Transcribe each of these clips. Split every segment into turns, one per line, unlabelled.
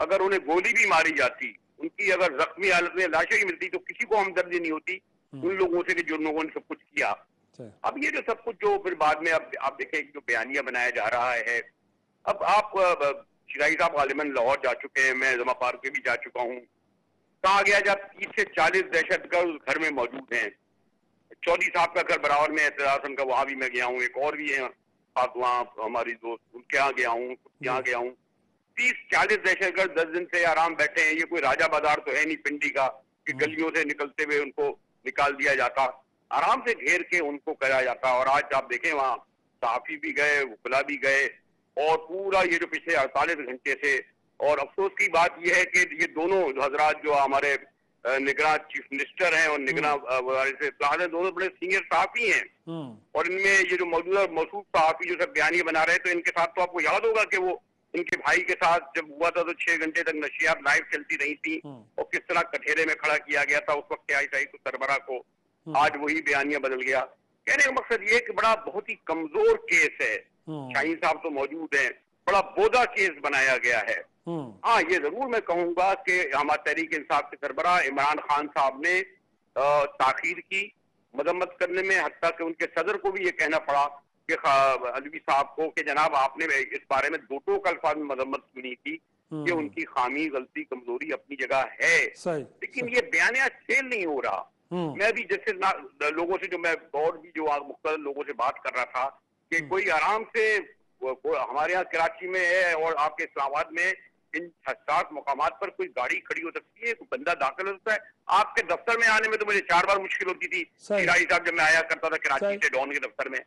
اگر انہیں گولی بھی ماری جاتی, ان کی اگر زخمی حالت میں لاشیں ہی ملتی, تو کسی کو ہمدردی نہیں ہوتی ان لوگوں سے کہ جو لوگوں نے سب کچھ کیا. اب یہ جو سب کچھ جو پھر بعد میں اب آپ دیکھیں جو بیانیہ بنایا جا رہا ہے, اب آپ شرائی صاحب غالباً لاہور جا چکے ہیں, میں زما پارک بھی جا چکا ہوں. کہا گیا جب 30 سے 40 دہشت گرد اس گھر میں موجود ہیں. چودھری صاحب کا گھر براور میں اعتراض کا, وہاں بھی میں گیا ہوں, ایک اور بھی ہیں وہاں ہماری دوست, ان کے یہاں گیا ہوں, یہاں گیا ہوں. 30-40 دہشت گرد 10 دن سے آرام بیٹھے ہیں. یہ کوئی راجہ بازار تو ہے نہیں پنڈی کا کہ گلیوں سے نکلتے ہوئے ان کو نکال دیا جاتا, آرام سے گھیر کے ان کو کرا جاتا. اور آج آپ دیکھیں وہاں صحافی بھی گئے, وکلا بھی گئے, اور پورا یہ جو پچھلے 48 گھنٹے سے. اور افسوس کی بات یہ ہے کہ یہ دونوں حضرات جو ہمارے نگراں چیف منسٹر ہیں اور نگراں وزارت اطلاعات ہیں, دونوں بڑے سینئر صحافی ہیں. اور ان میں یہ جو موجودہ موصوف صحافی جو سب بیانیہ بنا رہے, تو ان کے ساتھ تو آپ کو یاد ہوگا کہ وہ ان کے بھائی کے ساتھ جب ہوا تھا تو 6 گھنٹے تک نشریات لائیو چلتی رہی تھی, اور کس طرح کٹہرے میں کھڑا کیا گیا تھا اس وقت آئی کو سربراہ کو. آج وہی بیانیہ بدل گیا. کہنے کا مقصد یہ کہ بڑا بہت ہی کمزور کیس ہے. شاہین صاحب تو موجود ہیں, بڑا بودا کیس بنایا گیا ہے. ہاں یہ ضرور میں کہوں گا کہ ہمارا تحریک انصاف کے سربراہ عمران خان صاحب نے تاخیر کی مذمت کرنے میں, حتیٰ کہ ان کے صدر کو بھی یہ کہنا پڑا کہ علوی صاحب کو کہ جناب آپ نے اس بارے میں 2 ٹوک الفاظ میں مذمت سنی تھی کہ ان کی خامی, غلطی, کمزوری اپنی جگہ ہے, لیکن یہ بیانیہ سیل نہیں ہو رہا. میں بھی جیسے لوگوں سے جو میں اور بھی جو مختلف لوگوں سے بات کر رہا تھا کہ کوئی آرام سے ہمارے یہاں کراچی میں ہے اور آپ کے اسلام آباد میں ان حساس مقامات پر کوئی گاڑی کھڑی ہو سکتی ہے, کوئی بندہ داخل ہو سکتا ہے. آپ کے دفتر میں آنے میں تو مجھے 4 بار مشکل ہوتی تھی شرائی صاحب جب میں آیا کرتا تھا کراچی سے ڈون کے دفتر میں.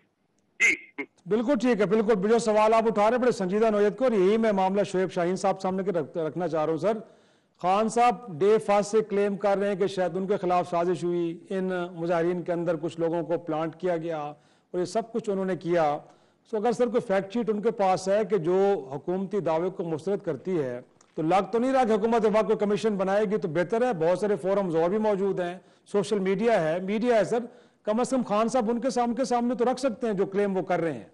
جی
بالکل ٹھیک ہے, بالکل جو سوال آپ اٹھا رہے ہیں بڑے سنجیدہ نوعیت کو, اور یہی میں معاملہ شعیب شاہین صاحب سامنے رکھنا چاہ رہا ہوں. سر, خان صاحب ڈے فرسٹ سے کلیم کر رہے ہیں کہ شاید ان کے خلاف سازش ہوئی, ان مظاہرین کے اندر کچھ لوگوں کو پلانٹ کیا گیا اور یہ سب کچھ انہوں نے کیا. سو اگر سر کوئی فیکٹ شیٹ ان کے پاس ہے کہ جو حکومتی دعوے کو مسترد کرتی ہے, تو لگ تو نہیں رہا کہ حکومت وقت کوئی کمیشن بنائے گی تو بہتر ہے. بہت سارے فورمز اور بھی موجود ہیں, سوشل میڈیا ہے سر, کم از کم خان صاحب ان کے سامنے تو رکھ سکتے ہیں جو کلیم وہ کر رہے ہیں.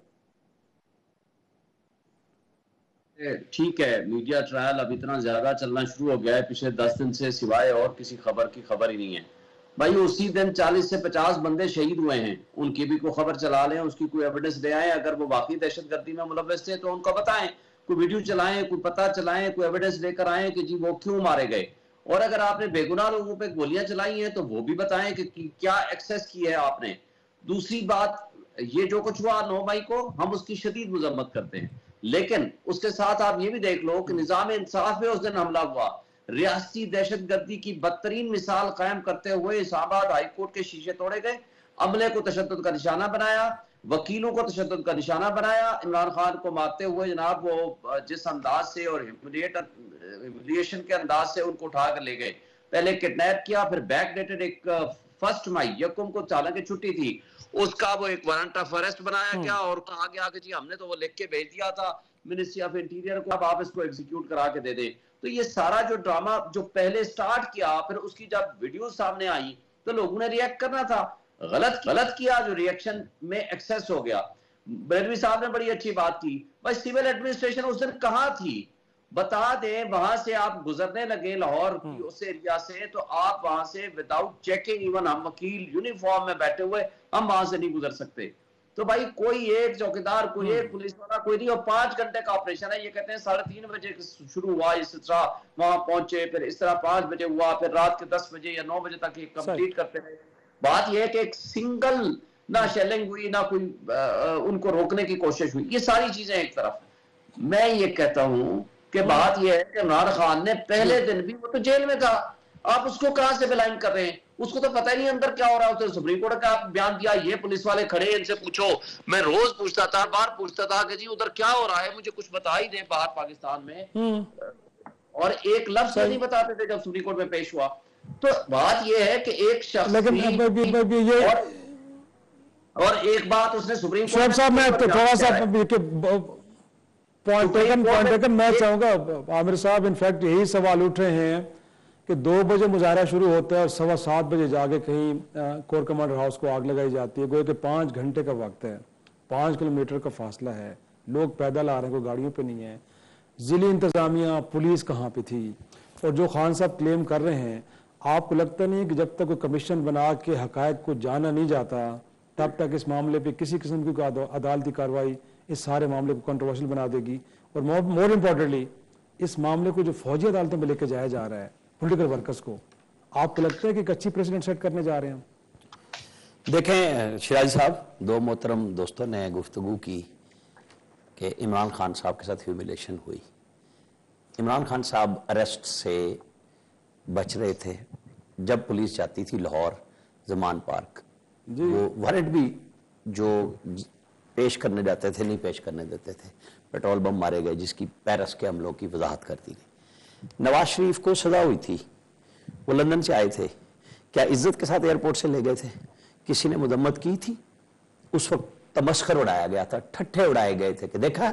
ٹھیک ہے, میڈیا ٹرائل اب اتنا زیادہ چلنا شروع ہو گیا ہے پچھلے 10 دن سے, سوائے اور کسی خبر کی خبر ہی نہیں ہے. بھائی اسی دن 40 سے 50 بندے شہید ہوئے ہیں, ان کی بھی کوئی خبر چلا لیں, اس کی کوئی ایویڈنس لے آئیں. اگر وہ واقعی دہشت گردی میں ملوث تھے تو ان کو بتائیں, کوئی ویڈیو چلائیں, کوئی پتہ چلائیں, کوئی ایویڈنس لے کر آئیں کہ جی وہ کیوں مارے گئے. اور اگر آپ نے بے گناہ لوگوں پہ گولیاں چلائی ہیں تو وہ بھی بتائیں کہ کیا ایکسس کی ہے آپ نے. دوسری بات, یہ جو کچھ ہوا 9 مئی کو ہم اس کی شدید مذمت کرتے ہیں, لیکن اس کے ساتھ آپ یہ بھی دیکھ لو کہ نظام انصاف میں اس دن حملہ ہوا, ریاستی دہشت گردی کی بدترین مثال قائم کرتے ہوئے اسلام آباد ہائی کورٹ کے شیشے توڑے گئے, عملے کو تشدد کا نشانہ بنایا, وکیلوں کو تشدد کا نشانہ بنایا. عمران خان کو مارتے ہوئے جناب وہ جس انداز سے اور ہیوملیشن کے انداز سے ان کو اٹھا کر لے گئے, پہلے کڈنیپ کیا, پھر بیک ڈیٹڈ ایک 1 مئی یکم کو چالان کی چھٹی تھی, اس کا وہ ایک وارنٹ آف اریسٹ بنایا گیا اور کہا گیا کہ جی ہم نے تو وہ لکھ کے بھیج دیا تھا منسٹری آف انٹیریئر کو, اب آپ اس کو ایگزیکیوٹ کرا کے دے دیں. تو یہ سارا جو ڈرامہ جو پہلے سٹارٹ کیا, پھر اس کی جب ویڈیو سامنے آئی تو لوگوں نے ریئیکٹ کرنا تھا, غلط کیا, جو ریئیکشن میں ایکسیس ہو گیا. بیلوی صاحب نے بڑی اچھی بات کی, بھائی سیول ایڈمنسٹریشن اس دن کہاں تھی, بتا دیں. وہاں سے آپ گزرنے لگے لاہور کی اس ایریا سے, تو آپ وہاں سے وداؤٹ چیکنگ, ایون ہم وکیل یونیفارم میں بیٹھے ہوئے ہم وہاں سے نہیں گزر سکتے. تو بھائی کوئی ایک چوکیدار, کوئی ایک پولیس والا کوئی نہیں, اور 5 گھنٹے کا آپریشن ہے. یہ کہتے ہیں 3:30 بجے شروع ہوا, اس طرح وہاں پہنچے, پھر اس طرح 5 بجے ہوا, پھر رات کے 10 بجے یا 9 بجے تک یہ کمپلیٹ کرتے رہے. بات یہ ہے کہ ایک سنگل نہ شیلنگ ہوئی, نہ کوئی ان کو روکنے کی کوشش ہوئی. یہ ساری چیزیں ایک طرف. میں یہ کہتا ہوں کہ بات یہ ہے کہ عمران خان نے پہلے دن بھی, وہ تو جیل میں تھا, آپ اس کو کہاں سے بلائنڈ کر رہے ہیں, اس کو تو پتہ ہی نہیں اندر کیا ہو رہا ہے. سپریم کورٹ کا بیان دیا, یہ پولیس والے کھڑے ان سے پوچھو. میں روز پوچھتا تھا, بار پوچھتا تھا کہ جی ادھر کیا ہو رہا ہے, مجھے کچھ بتا ہی دیں باہر پاکستان میں, اور ایک لفظ نہیں بتاتے تھے جب سپریم کورٹ میں پیش ہوا. تو بات یہ ہے کہ ایک شخص اور ایک بات اس نے سپریم کورٹ
صاحب میں تھوڑا سا پوائنٹ میں چاہوں گا, عامر صاحب انفیکٹ یہی سوال اٹھ رہے ہیں کہ 2 بجے مظاہرہ شروع ہوتا ہے اور 7:15 بجے جا کے کہیں کور کمانڈر ہاؤس کو آگ لگائی جاتی ہے. گویا کہ 5 گھنٹے کا وقت ہے, 5 کلومیٹر کا فاصلہ ہے, لوگ پیدل آ رہے ہیں, کوئی گاڑیوں پہ نہیں ہے. ضلعی انتظامیہ پولیس کہاں پہ تھی؟ اور جو خان صاحب کلیم کر رہے ہیں، آپ کو لگتا نہیں کہ جب تک کوئی کمیشن بنا کے حقائق کو جانا نہیں جاتا تب تک اس معاملے پہ کسی قسم کی عدالتی کارروائی اس سارے معاملے کو کنٹروورشل بنا دے گی؟ اور مور امپورٹنٹلی اس معاملے کو جو فوجی عدالتوں میں لے کے جایا جا رہا ہے پولیٹیکل ورکرز کو، آپ کو لگتا ہے کہ ایک اچھی پریسیڈنٹ سیٹ کرنے جا رہے ہیں ہم؟
دیکھیں شیرازی صاحب، دو محترم دوستوں نے گفتگو کی کہ عمران خان صاحب کے ساتھ ہیومیلیشن ہوئی. عمران خان صاحب اریسٹ سے بچ رہے تھے جب پولیس جاتی تھی لاہور زمان پارک. وہ وارنٹ بھی جو پیش کرنے جاتے تھے نہیں پیش کرنے دیتے تھے. پیٹرول بم مارے گئے جس کی پیرس کے حملوں کی وضاحت کر دی گئی. نواز شریف کو سزا ہوئی تھی، وہ لندن سے آئے تھے، کیا عزت کے ساتھ ایئرپورٹ سے لے گئے تھے؟ کسی نے مذمت کی تھی؟ اس وقت تمسخر اڑایا گیا تھا، ٹھٹھے اڑائے گئے تھے کہ دیکھا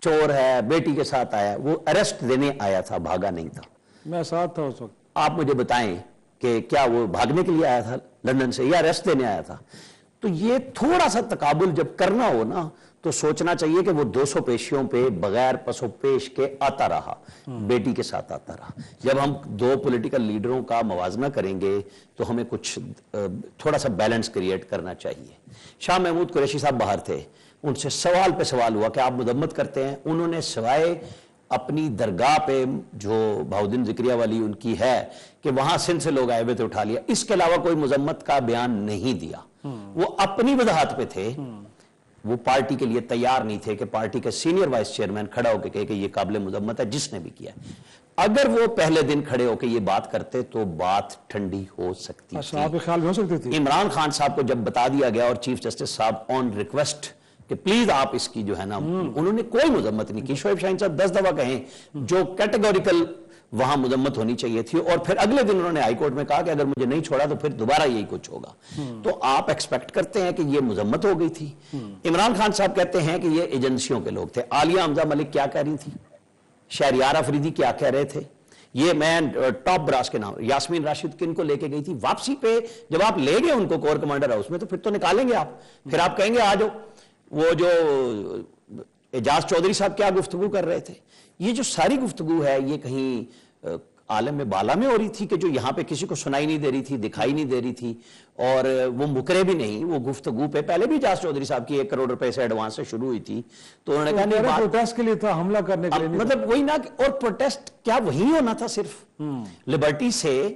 چور ہے، بیٹی کے ساتھ آیا. وہ اریسٹ دینے آیا تھا، بھاگا نہیں تھا.
میں ساتھ تھا اس وقت.
آپ مجھے بتائیں کہ کیا وہ بھاگنے کے لیے آیا تھا لندن سے یا اریسٹ دینے آیا تھا؟ تو یہ تھوڑا سا تقابل جب کرنا ہو نا تو سوچنا چاہیے کہ وہ 200 پیشیوں پہ بغیر پس و پیش کے آتا رہا، بیٹی کے ساتھ آتا رہا. جب ہم دو پولیٹیکل لیڈروں کا موازنہ کریں گے تو ہمیں کچھ تھوڑا سا بیلنس کریٹ کرنا چاہیے. شاہ محمود قریشی صاحب باہر تھے، ان سے سوال پہ سوال ہوا کہ آپ مذمت کرتے ہیں. انہوں نے سوائے اپنی درگاہ پہ جو بہاؤالدین ذکریہ والی ان کی ہے کہ وہاں سندھ سے لوگ آئے ہوئے تھے اٹھا لیا، اس کے علاوہ کوئی مذمت کا بیان نہیں دیا. وہ اپنی وضاحت پہ تھے، وہ پارٹی کے لیے تیار نہیں تھے کہ پارٹی کے سینئر وائس چیئرمین کھڑا ہو کے کہے کہ یہ قابل مذمت ہے جس نے بھی کیا. اگر وہ پہلے دن کھڑے ہو کے یہ بات کرتے تو بات ٹھنڈی ہو سکتی تھی.
آپ کے خیال میں ہو سکتی تھی؟
عمران خان صاحب کو جب بتا دیا گیا اور چیف جسٹس صاحب آن ریکویسٹ کہ پلیز آپ اس کی جو ہے نا، انہوں نے کوئی مذمت نہیں کی. شعیب شاہین صاحب 10 دفعہ کہیں جو کیٹیگوریکل وہاں مذمت ہونی چاہیے تھی، اور پھر اگلے دن انہوں نے ہائی کورٹ میں کہا کہ اگر مجھے نہیں چھوڑا تو پھر دوبارہ یہی کچھ ہوگا. تو آپ ایکسپیکٹ کرتے ہیں کہ یہ مذمت ہو گئی تھی. عمران خان صاحب کہتے ہیں کہ یہ ایجنسیوں کے لوگ تھے. عالیہ حمزہ ملک کیا کہہ رہی تھی، شہریار افریدی کیا کہہ رہے تھے، یہ میں ٹاپ براس کے نام یاسمین راشد کن کو لے کے گئی تھی. واپسی پہ جب آپ لے گئے ان کو کور کمانڈر ہاؤس میں تو پھر تو نکالیں گے آپ، پھر آپ کہیں گے آ جاؤ. وہ جو اعجاز چودھری صاحب کیا گفتگو کر رہے تھے، یہ جو ساری گفتگو ہے یہ کہیں عالم میں بالا میں ہو رہی تھی کہ جو یہاں پہ کسی کو سنائی نہیں دے رہی تھی، دکھائی نہیں دے رہی تھی، اور وہ مکرے بھی نہیں. وہ گفتگو پہ پہلے بھی اعجاز چودھری صاحب کی 1 کروڑ روپے سے ایڈوانس سے شروع ہوئی تھی. تو انہوں نے کہا نہیں،
پروٹیسٹ کے لیے تھا، حملہ کرنے کے لیے
مطلب وہی نا. اور پروٹیسٹ کیا وہی ہونا تھا صرف لبرٹی سے؟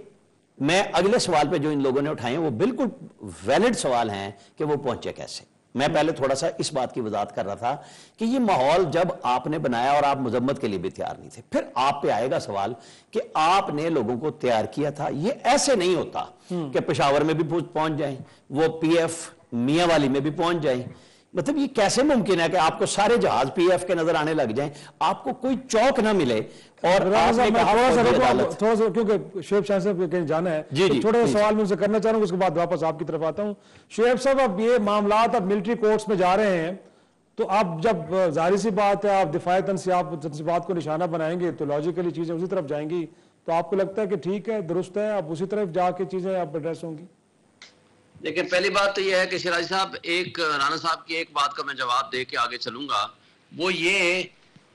میں اگلے سوال پہ جو ان لوگوں نے اٹھائے ہیں وہ بالکل ویلڈ سوال ہیں کہ وہ پہنچے کیسے. میں پہلے تھوڑا سا اس بات کی وضاحت کر رہا تھا کہ یہ ماحول جب آپ نے بنایا اور آپ مذمت کے لیے بھی تیار نہیں تھے، پھر آپ پہ آئے گا سوال کہ آپ نے لوگوں کو تیار کیا تھا. یہ ایسے نہیں ہوتا کہ پشاور میں بھی پہنچ جائیں، وہ پی ایف میاں والی میں بھی پہنچ جائیں. مطلب یہ کیسے ممکن ہے کہ آپ کو سارے جہاز پی ایف کے نظر آنے لگ جائیں، آپ کو کوئی چوک نہ ملے؟ اور
تھوڑا سا کیونکہ شعیب شاہ صاحب کہیں جانا ہے، چھوٹا سا سوال میں سے کرنا چاہ رہا ہوں، اس کے بعد واپس آپ کی طرف آتا ہوں. شعیب صاحب اب یہ معاملات اب ملٹری کورٹس میں جا رہے ہیں، تو اب جب ظاہر سی بات ہے آپ دفاع تنصیبات کو نشانہ بنائیں گے تو لاجیکلی چیزیں اسی طرف جائیں گی. تو آپ کو لگتا ہے کہ ٹھیک ہے، درست ہے، اب اسی طرف جا کے چیزیں اب ایڈریس ہوں گی؟
لیکن پہلی بات تو یہ ہے کہ شیرازی صاحب، ایک رانا صاحب کی ایک بات کا میں جواب دے کے آگے چلوں گا. وہ یہ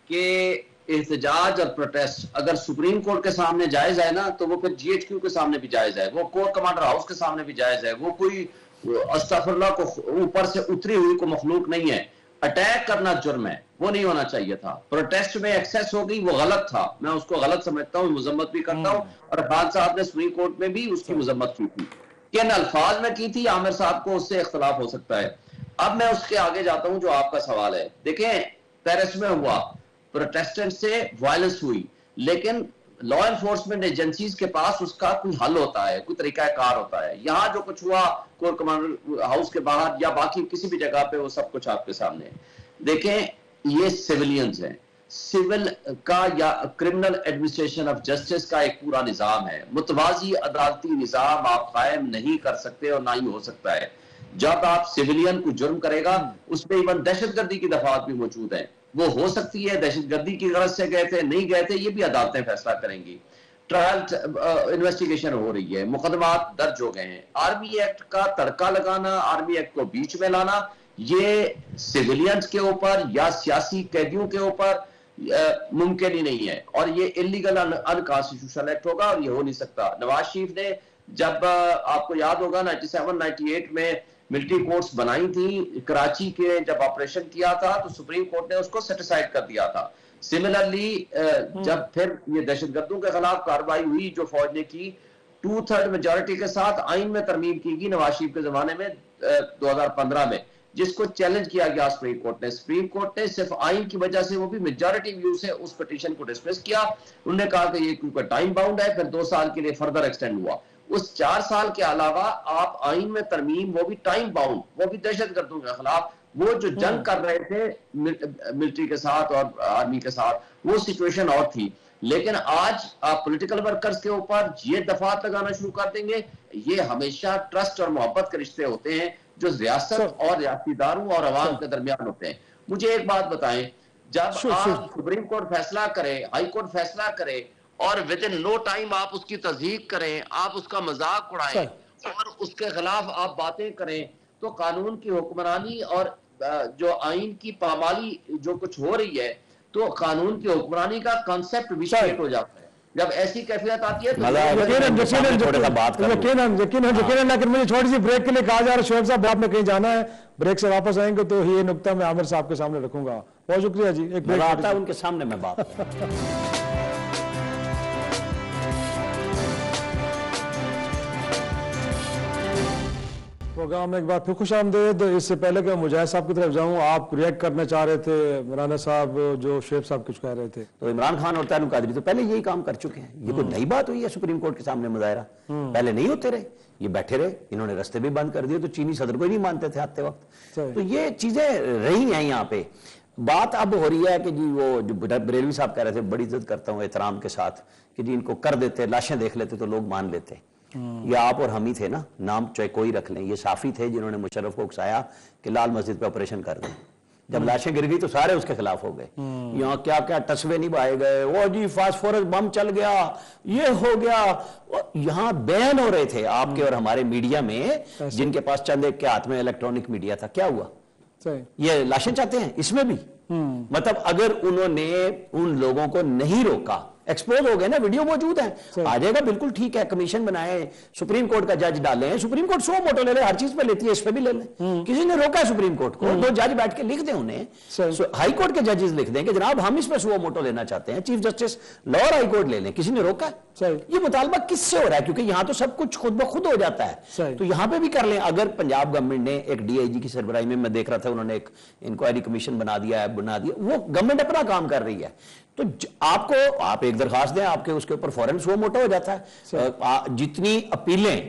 کہ احتجاج اور پروٹیسٹ اگر سپریم کورٹ کے سامنے جائز ہے نا تو وہ پھر جی ایچ کیو کے سامنے بھی جائز ہے، وہ کور کمانڈر ہاؤس کے سامنے بھی جائز ہے. وہ کوئی استغفر اللہ کو اوپر سے اتری ہوئی کو مخلوق نہیں ہے. اٹیک کرنا جرم ہے، وہ نہیں ہونا چاہیے تھا. پروٹیسٹ میں ایکسیس ہو گئی، وہ غلط تھا، میں اس کو غلط سمجھتا ہوں، مذمت بھی کرتا ہوں. اور خان صاحب نے سپریم کورٹ میں بھی اس کی مذمت کی تھی. کن الفاظ میں کی تھی عامر صاحب کو اس سے اختلاف ہو سکتا ہے. اب میں اس کے آگے جاتا ہوں جو آپ کا سوال ہے. دیکھیں پیرس میں ہوا، پروٹیسٹنٹ سے وائلنس ہوئی، لیکن لا انفورسمنٹ ایجنسیز کے پاس اس کا کوئی حل ہوتا ہے، کوئی طریقہ کار ہوتا ہے. یہاں جو کچھ ہوا کور کمانڈر ہاؤس کے باہر یا باقی کسی بھی جگہ پہ، وہ سب کچھ آپ کے سامنے ہے. دیکھیں یہ سیولینز ہیں، سول کا یا کرمنل ایڈمنسٹریشن آف جسٹس کا ایک پورا نظام ہے. متوازی عدالتی نظام آپ قائم نہیں کر سکتے اور نہ ہی ہو سکتا ہے. جب آپ سیولین کو جرم کرے گا، اس میں ایون دہشت گردی کی دفعات بھی موجود ہیں. وہ ہو سکتی ہے دہشت گردی کی غرض سے گئے تھے، نہیں گئے تھے، یہ بھی عدالتیں فیصلہ کریں گی. ٹرائل انویسٹیگیشن ہو رہی ہے، مقدمات درج ہو گئے ہیں. آرمی ایکٹ کا تڑکا لگانا، آرمی ایکٹ کو بیچ میں لانا، یہ سیولینز کے اوپر یا سیاسی قیدیوں کے اوپر ممکن ہی نہیں ہے، اور یہ انلیگل انکانسٹیٹیوشنل ایکٹ ہوگا اور یہ ہو نہیں سکتا۔ نواز شریف نے جب آپ کو یاد ہوگا 97-98 میں ملٹری کورٹس بنائی تھی کراچی کے، جب آپریشن کیا تھا تو سپریم کورٹ نے اس کو سیٹیسائڈ کر دیا تھا۔ سملرلی جب پھر یہ دہشت گردوں کے خلاف کارروائی ہوئی جو فوج نے کی 2/3 میجورٹی کے ساتھ، آئین میں ترمیم کی گئی نواز شریف کے زمانے میں 2015 میں، جس کو چیلنج کیا گیا سپریم کورٹ نے۔ سپریم کورٹ نے صرف آئین کی وجہ سے، وہ بھی میجورٹی ویو سے، اس پٹیشن کو ڈسمس کیا۔ انہوں نے کہا کہ یہ کیونکہ ٹائم باؤنڈ ہے، پھر 2 سال کے لیے فردر ایکسٹینڈ ہوا۔ اس 4 سال کے علاوہ آپ آئین میں ترمیم، وہ بھی ٹائم باؤنڈ، وہ بھی دہشت گردوں کے خلاف، وہ جو جنگ کر رہے تھے ملٹری کے ساتھ اور آرمی کے ساتھ، وہ سچویشن اور تھی۔ لیکن آج آپ پولیٹیکل ورکرز کے اوپر یہ دفعات لگانا شروع کر دیں گے۔ یہ ہمیشہ ٹرسٹ اور محبت کے رشتے ہوتے ہیں جو ریاست اور ریاستی اداروں اور عوام کے درمیان ہوتے ہیں۔ مجھے ایک بات بتائیں، جب آپ سپریم کورٹ فیصلہ کرے، ہائی کورٹ فیصلہ کرے اور ودن نو ٹائم آپ اس کی تصدیق کریں، آپ اس کا مذاق اڑائیں اور اس کے خلاف آپ باتیں کریں، تو قانون کی حکمرانی اور جو آئین کی پامالی جو کچھ ہو رہی ہے، تو قانون کی حکمرانی کا کانسیپٹ ویسٹ ہو جاتا ہے۔ جب ایسی کیفیت آتی ہے تو
یقیناً، لیکن مجھے چھوٹی سی بریک کے لیے کہا جا رہا ہے شعیب صاحب آپ نے کہیں جانا ہے، بریک سے واپس آئیں گے تو یہ نقطہ میں عامر صاحب کے سامنے رکھوں گا۔ بہت شکریہ جی، ایک بریک
آتا ہے ان کے سامنے میں بات
پروگرام میں ایک بار پھر خوش آمدید۔ اس سے پہلے کہ مجاہد صاحب کی طرف جاؤں، آپ ریئیکٹ کرنا چاہ رہے تھے رانا صاحب جو شعیب صاحب کچھ کہہ رہے تھے؟
تو عمران خان اور طاہر القادری تو پہلے یہی کام کر چکے ہیں، یہ کوئی نئی بات ہوئی ہے سپریم کورٹ کے سامنے مظاہرہ؟ پہلے نہیں ہوتے رہے، یہ بیٹھے رہے، انہوں نے رستے بھی بند کر دیے تو چینی صدر کو ہی نہیں مانتے تھے آتے وقت۔ تو یہ چیزیں رہی ہیں یہاں پہ۔ بات اب ہو رہی ہے کہ جی وہ جو بریلوی صاحب کہہ رہے تھے، بڑی عزت کرتا ہوں احترام کے ساتھ، کہ جی ان کو کر دیتے، لاشیں دیکھ لیتے تو لوگ مان لیتے۔ یہ آپ اور ہم ہی تھے نا، نام چاہے کوئی رکھ لیں، یہ صافی تھے جنہوں نے مشرف کو اکسایا کہ لال مسجد پہ آپریشن کر دیں۔ جب لاشیں گر گئی تو سارے اس کے خلاف ہو گئے، یہاں کیا کیا ٹسوے نہیں بہائے گئے، وہ جی فاسفورس بم چل گیا، یہ ہو گیا۔ یہاں بین ہو رہے تھے آپ کے اور ہمارے میڈیا میں، جن کے پاس چند ایک کے ہاتھ میں الیکٹرانک میڈیا تھا، کیا ہوا؟ یہ لاشیں چاہتے ہیں اس میں بھی؟ مطلب اگر انہوں نے ان لوگوں کو نہیں روکا، ایکسپوز ہو گئے نا، ویڈیو موجود ہے، آ جائے گا، بالکل ٹھیک ہے، کمیشن بنائے، سپریم کورٹ کا جج ڈالیں، سپریم کورٹ سو موٹو لے لے، ہر چیز پہ لیتی ہے، اس پہ بھی لے لیں۔ کسی نے روکا ہے سپریم کورٹ کو، 2 جج بیٹھ کے لکھ دیں انہیں، ہائی کورٹ کے ججز لکھ دیں کہ جناب ہم اس پہ سو موٹو لینا چاہتے ہیں، chief justice Lahore high court لے لیں، کسی نے روکا ہے؟ یہ مطالبہ کس سے ہو رہا ہے؟ کیونکہ یہاں تو سب کچھ خود بخود ہو جاتا ہے، تو یہاں پہ بھی کر لیں۔ اگر پنجاب گورنمنٹ نے ایک ڈی آئی جی کی سربراہی میں دیکھ رہا تھا، انہوں نے ایک انکوائری کمیشن بنا دیا، وہ گورنمنٹ اپنا کام کر رہی ہے، تو آپ ایک درخواست دیں، آپ کے اس کے اوپر فوراً سو موٹو ہو جاتا ہے۔ جتنی اپیلیں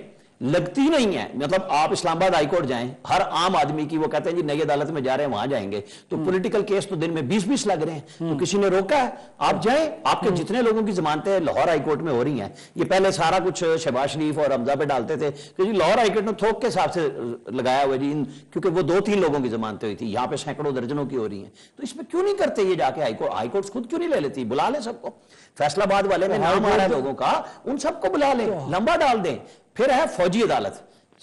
لگتی نہیں ہیں، مطلب آپ اسلام آباد ہائی کورٹ جائیں، ہر عام آدمی کی وہ کہتے ہیں جی نئی عدالت میں جا رہے ہیں وہاں جائیں گے، تو پولیٹیکل کیس تو دن میں 20 لگ رہے ہیں، تو کسی نے روکا ہے؟ آپ جائیں، آپ کے جتنے لوگوں کی ضمانتیں لاہور ہائی کورٹ میں ہو رہی ہیں، یہ پہلے سارا کچھ شہباز شریف اور حمزہ پہ ڈالتے تھے کہ جی لاہور ہائی کورٹ نے تھوک کے حساب سے لگایا ہوا جی، کیونکہ وہ 2-3 لوگوں کی ضمانتیں ہوئی تھی، یہاں پہ سینکڑوں درجنوں کی ہو رہی ہیں، تو اس میں کیوں نہیں کرتے یہ جا کے ہائی کورٹ خود کیوں نہیں لے لیتی؟ بلا لیں سب کو، فیصلہ آباد والے میں نام آ رہا ہے لوگوں کا، ان سب کو بلا لیں، لمبا ڈال دیں۔ پھر ہے فوجی عدالت،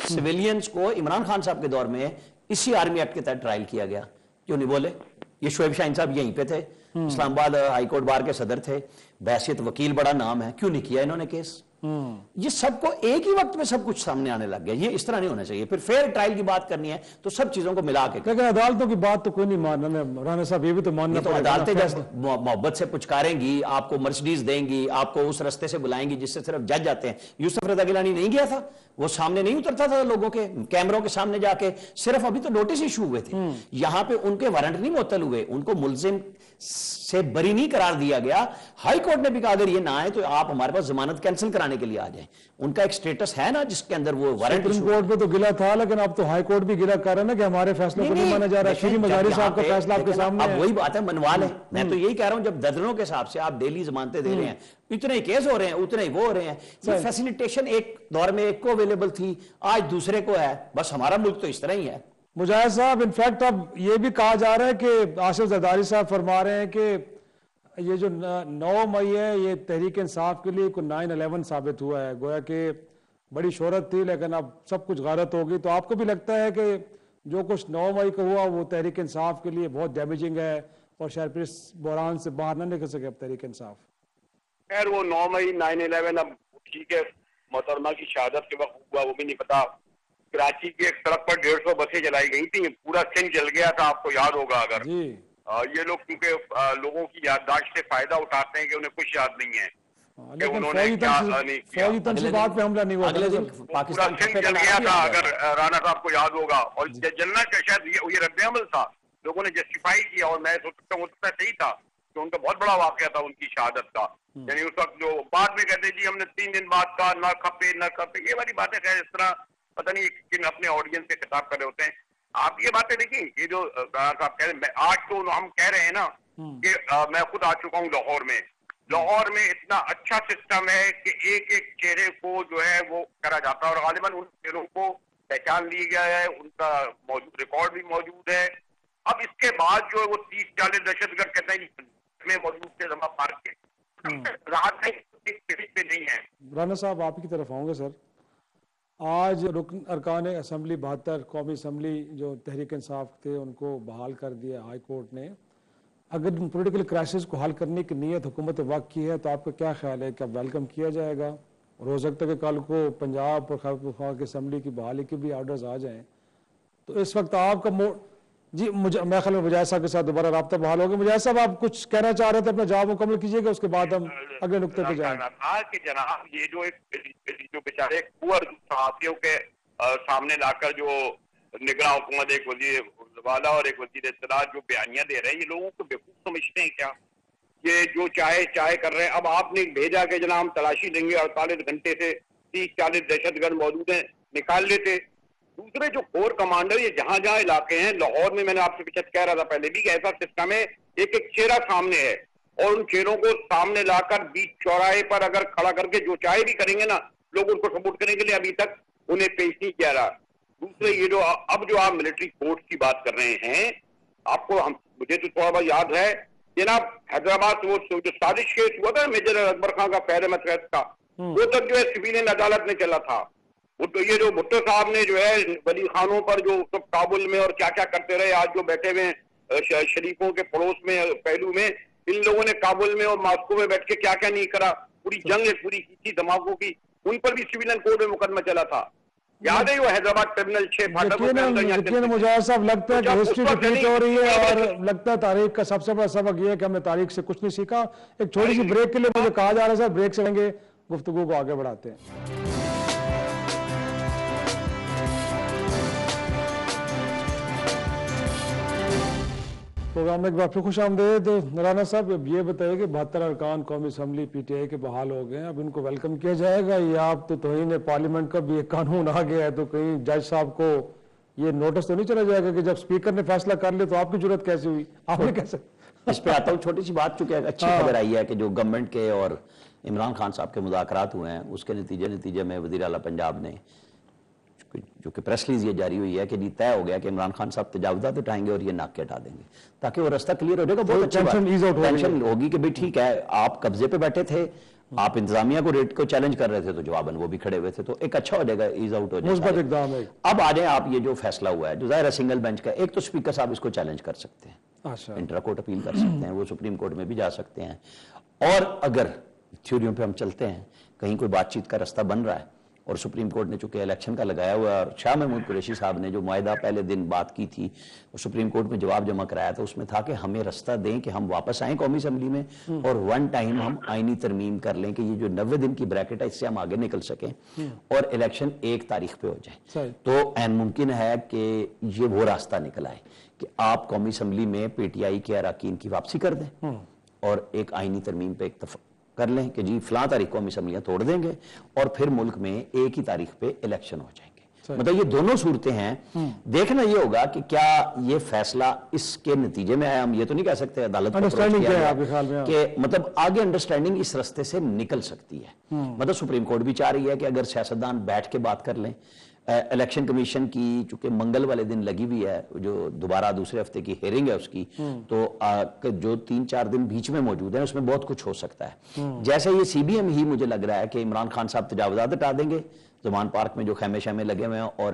سویلینز کو عمران خان صاحب کے دور میں اسی آرمی ایکٹ کے تحت ٹرائل کیا گیا، کیوں نہیں بولے؟ یہ شعیب شاہین صاحب یہیں پہ تھے، اسلام آباد ہائی کورٹ بار کے صدر تھے، بحیثیت وکیل بڑا نام ہے، کیوں نہیں کیا انہوں نے کیس؟ یہ سب کو ایک ہی وقت میں سب کچھ سامنے آنے لگ گیا، یہ اس طرح نہیں ہونا چاہیے۔ پھر فیئر ٹرائل کی بات کرنی ہے تو سب چیزوں کو ملا کے،
لیکن عدالتوں کی بات تو کوئی نہیں ماننا رانا صاحب، یہ بھی تو ماننا
تو عدالتیں جب محبت سے پچکاریں گی، آپ کو مرسڈیز دیں گی، آپ کو اس رستے سے بلائیں گی جس سے صرف جج جاتے ہیں۔ یوسف رضا گیلانی نہیں گیا تھا، وہ سامنے نہیں اترتا تھا لوگوں کے کیمروں کے سامنے جا کے، صرف ابھی تو نوٹس ایشو ہوئے تھے، یہاں پہ ان کے وارنٹ نہیں معطل ہوئے، ان کو ملزم سے بری نہیں قرار دیا گیا۔ ہائی کورٹ نے بھی کہا اگر یہ نہ آئے تو آپ ہمارے پاس ضمانت کینسل کرانے کے لیے آ جائیں، ان کا ایک سٹیٹس ہے نا جس کے اندر وہ وارنٹ۔
سپریم کورٹ پہ تو گلا تھا، لیکن اب تو ہائی کورٹ بھی گلا کر رہا ہے نا کہ ہمارے فیصلوں کو نہیں مانا جا رہا۔ شری مزاری صاحب کا فیصلہ آپ کے سامنے ہے،
اب وہی بات ہے، منوا لیں۔ میں تو یہی کہہ رہا ہوں، جب درجنوں کے حساب سے آپ ڈیلی ضمانتیں دے رہے ہیں، اتنے ہی کیس ہو رہے ہیں، اتنے ہی وہ ہو رہے ہیں، یہ فیسیلیٹیشن ایک دور میں ایک کو اویلیبل تھی، آج دوسرے کو ہے، بس ہمارا ملک تو اس طرح ہی ہے۔
مجاہد صاحب، انفیکٹ اب یہ بھی کہا جا رہا ہے کہ آصف زرداری صاحب فرما رہے ہیں کہ یہ جو 9 مئی ہے یہ تحریک انصاف کے لیے کوئی 9/11 ثابت ہوا ہے، گویا کہ بڑی شہرت تھی لیکن اب سب کچھ غارت ہوگی۔ تو آپ کو بھی لگتا ہے کہ جو کچھ 9 مئی کو ہوا وہ تحریک انصاف کے لیے بہت ڈیمیجنگ ہے اور شاید پھر اس بحران سے باہر نہ نکل سکے اب تحریک انصاف؟
خیر وہ 9 مئی 9/11 اب ٹھیک ہے محترمہ کی شہادت کے وقت ہوا وہ بھی نہیں پتا. کراچی کی ایک سڑک پر 150 بسیں جلائی گئی تھیں, پورا سندھ جل گیا تھا, آپ کو یاد ہوگا اگر. یہ لوگ کیونکہ لوگوں کی یادداشت سے فائدہ اٹھاتے ہیں کہ انہیں کچھ یاد نہیں ہے کہ انہوں نے کیا نہیں کیا.
فوجی تنصیبات پہ حملہ نہیں ہوا,
اگلے دن
پورا سندھ جل گیا تھا اگر رانا صاحب کو یاد ہوگا. اور جلنا کا شاید یہ رد عمل تھا, لوگوں نے جسٹیفائی کیا, اور میں سوچ سکتا ہوں ہو سکتا ہے صحیح تھا کہ ان کا بہت بڑا واقعہ تھا ان کی شہادت کا. یعنی اس وقت جو بعد میں کہتے جی ہم نے 3 دن بعد کہا نہ کھپے یہ والی باتیں خیر اس طرح پتہ نہیں کن اپنے آڈینس سے خطاب کر رہے ہوتے ہیں. آپ یہ باتیں دیکھیں, یہ جو صاحب کہہ رہے ہیں آج تو ہم کہہ رہے ہیں نا کہ میں خود آ چکا ہوں لاہور میں اتنا اچھا سسٹم ہے کہ ایک ایک چہرے کو جو ہے وہ کرا جاتا ہے, اور غالباً ان چہروں کو پہچان لی گیا ہے, ان کا موجود ریکارڈ بھی موجود ہے. اب اس کے بعد جو ہے وہ 30-40 دہشت گرد کہتے ہیں میں موجود تھے زما پارک کے رات نہیں ہے.
رانا صاحب آپ کی طرف آؤں گے سر. آج رکن ارکان اسمبلی 72 قومی اسمبلی جو تحریک انصاف تھے ان کو بحال کر دیا ہائی کورٹ نے. اگر پولیٹیکل کرائسس کو حل کرنے کی نیت حکومت وقت کی ہے تو آپ کا کیا خیال ہے کہ اب ویلکم کیا جائے گا؟ اور ہو سکتا ہے کہ کل کو پنجاب اور خیبر پختونخوا کی اسمبلی کی بحالی کے بھی آرڈرز آ جائیں. تو اس وقت آپ کا جی میں خیال میں مجاہد صاحب کے ساتھ دوبارہ رابطہ بحال ہوگا. مجاہد صاحب آپ کچھ کہنا چاہ رہے تھے, اپنا جواب مکمل کیجیے گا, اس کے بعد ہم اگلے نقطے پہ جائیں.
آج کے جناب یہ جو بیچارے پور صحافیوں کے سامنے لا کر جو نگراں حکومت ایک وزیر والا اور ایک وزیر اطلاعات جو بیانیاں دے رہے ہیں, یہ لوگوں کو بیوقوف سمجھتے ہیں کیا؟ یہ جو چاہے کر رہے ہیں. اب آپ نے بھیجا کہ جناب ہم تلاشی دیں گے, 48 گھنٹے سے 30-40 دہشت گرد موجود ہیں, نکال لیتے. دوسرے جو کور کمانڈر یہ جہاں علاقے ہیں, لاہور میں نے آپ سے پیچھے کہہ رہا تھا پہلے بھی کہ ایسا سسٹم ہے ایک چہرہ سامنے ہے, اور ان چہروں کو سامنے لا کر بیچ چوراہے پر اگر کھڑا کر کے جو چاہے بھی کریں گے نا, لوگ ان کو سپورٹ کریں گے, ابھی تک انہیں پیش نہیں کیا رہا. دوسرے یہ جو اب جو آپ ملٹری کورٹ کی بات کر رہے ہیں, آپ کو مجھے تو تھوڑا بہت یاد ہے جناب حیدرآباد وہ جو سازش کیس ہوا تھا میجر اکبر خان کا فیض احمد فیض کا, وہ تک جو ہے سویلین عدالت میں چلا تھا. تو یہ جو بھٹو صاحب نے جو ہے ولی خانوں پر جو کابل میں اور کیا کیا کرتے رہے, آج جو بیٹھے ہوئے شریفوں کے پڑوس میں پہلو میں, ان لوگوں نے کابل میں اور ماسکو میں بیٹھ کے کیا کیا نہیں کرا, پوری جنگ پوری کی تھی دھماکوں کی, ان پر بھی سویلین کورٹ میں مقدمہ چلا تھا. یاد ہے وہ حیدرآباد ٹرمینل 6
مجاہد صاحب لگتا ہے کہ ہسٹری ریپیٹ ہو رہی ہے, اور لگتا ہے تاریخ کا سب سے بڑا سبق یہ ہے کہ ہم نے تاریخ سے کچھ نہیں سیکھا. ایک چھوٹی سی بریک کے لیے مجھے کہا جا رہا ہے سر, بریک سے لیں گے گفتگو کو آگے بڑھاتے ہیں. پروگرام میں ایک بار پھر خوش آمدید. رانا صاحب اب یہ بتائیے کہ 72 ارکان قومی اسمبلی پی ٹی آئی کے بحال ہو گئے ہیں, اب ان کو ویلکم کیا جائے گا یا آپ تو توہین پارلیمنٹ کا بھی ایک قانون آ گیا ہے, تو کہیں جج صاحب کو یہ نوٹس تو نہیں چلا جائے گا کہ جب اسپیکر نے فیصلہ کر لیا تو آپ کی ضرورت کیسے ہوئی؟ آپ نے کیسے
اس پہ آتا ہوں. چھوٹی سی بات, چونکہ اچھی خبر آئی ہے کہ جو گورنمنٹ کے اور عمران خان صاحب کے مذاکرات ہوئے ہیں, اس کے نتیجے میں وزیر اعلیٰ پنجاب نے جو کہ پریس ریلیز یہ جاری ہوئی ہے کہ یہ طے ہو گیا کہ عمران خان صاحب تجاوزات اٹھائیں گے اور یہ ناکے ہٹا دیں گے, تاکہ وہ راستہ کلیئر ہو جائے گا. بہت اچھی بات, ٹینشن ہوگی کہ بھئی ٹھیک ہے آپ قبضے پہ بیٹھے تھے, آپ انتظامیہ کو ریٹ کو چیلنج کر رہے تھے, تو جواباً وہ بھی کھڑے ہوئے تھے, تو ایک اچھا ہو جائے گا, ایز آؤٹ ہو جائے گا. اب آ جائیں آپ, یہ جو فیصلہ ہوا ہے جو ظاہر ہے سنگل بینچ کا, ایک تو اسپیکر صاحب اس کو چیلنج کر سکتے ہیں, انٹرا کورٹ اپیل کر سکتے ہیں, وہ سپریم کورٹ میں بھی جا سکتے ہیں, اور اگر تھیوریوں پہ ہم چلتے ہیں کہیں کوئی بات چیت کا راستہ بن رہا ہے, اور سپریم کورٹ نے چونکہ الیکشن کا لگایا ہوا ہے, اور شاہ محمود قریشی صاحب نے جو معاہدہ پہلے دن بات کی تھی وہ سپریم کورٹ میں جواب جمع کرایا تھا, اس میں تھا کہ ہمیں راستہ دیں کہ ہم واپس آئیں قومی اسمبلی میں, اور ون ٹائم ہم آئینی ترمیم کر لیں کہ یہ جو 90 دن کی بریکٹ ہے اس سے ہم آگے نکل سکیں اور الیکشن 1 تاریخ پہ ہو جائے. تو عین ممکن ہے کہ یہ وہ راستہ نکل آئے کہ آپ قومی اسمبلی میں پی ٹی آئی کے اراکین کی واپسی کر دیں اور ایک آئینی ترمیم پہ اتفاق کر لیں کہ جی فلاں تاریخ کو ہم اسمبلیاں توڑ دیں گے, اور پھر ملک میں 1 ہی تاریخ پہ الیکشن ہو جائیں گے. مطلب یہ دونوں صورتیں ہیں. دیکھنا یہ ہوگا کہ کیا یہ فیصلہ اس کے نتیجے میں آیا, ہم یہ تو نہیں کہہ سکتے عدالت کہ مطلب آگے انڈرسٹینڈنگ اس رستے سے نکل سکتی ہے. مطلب سپریم کورٹ بھی چاہ رہی ہے کہ اگر سیاستدان بیٹھ کے بات کر لیں, الیکشن کمیشن کی چونکہ منگل والے دن لگی ہوئی ہے, جو دوبارہ دوسرے ہفتے کی ہیرنگ ہے اس کی, تو جو 3-4 دن بیچ میں موجود ہیں اس میں بہت کچھ ہو سکتا ہے. جیسے یہ سی بی ایم ہی مجھے لگ رہا ہے کہ عمران خان صاحب تجاوزات ہٹا دیں گے, زمان پارک میں جو خیمے شیمے لگے ہوئے ہیں, اور